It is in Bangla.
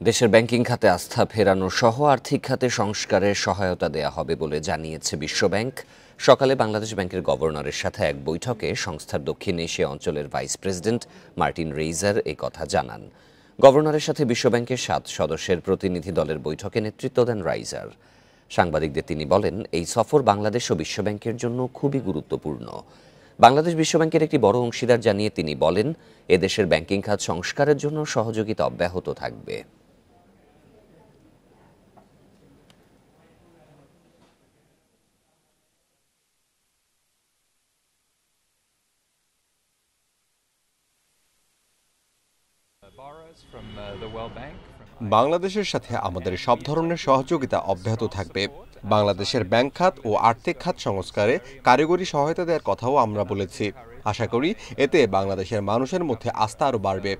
দেশের ব্যাংকিং খাতে আস্থা ফেরানো সহ আর্থিক খাতে সংস্কারের সহায়তা দেয়া হবে বলে জানিয়েছে বিশ্বব্যাংক। সকালে বাংলাদেশ ব্যাংকের গভর্নরের সাথে এক বৈঠকে সংস্থার দক্ষিণ এশিয়া অঞ্চলের ভাইস প্রেসিডেন্ট মার্টিন রেইজার এই কথা জানান। গভর্নরের সাথে বিশ্বব্যাংকের 7 সদস্যের প্রতিনিধি দলের বৈঠকে নেতৃত্ব দেন রাইজার। সাংবাদিকদের তিনি বলেন, এই সফর বাংলাদেশ ও বিশ্বব্যাংকের জন্য খুবই গুরুত্বপূর্ণ। বাংলাদেশ বিশ্বব্যাংকের একটি বড় অংশীদার জানিয়ে তিনি বলেন, এদেশের ব্যাংকিং খাত সংস্কারের জন্য সহযোগিতা অব্যাহত থাকবে। বাংলাদেশের সাথে আমাদের সব ধরনের সহযোগিতা অব্যাহত থাকবে। বাংলাদেশের ব্যাংক খাত ও আর্থিক খাত সংস্কারে কারিগরি সহায়তা দেওয়ার কথাও আমরা বলেছি। আশা করি এতে বাংলাদেশের মানুষের মধ্যে আস্থা আরও বাড়বে।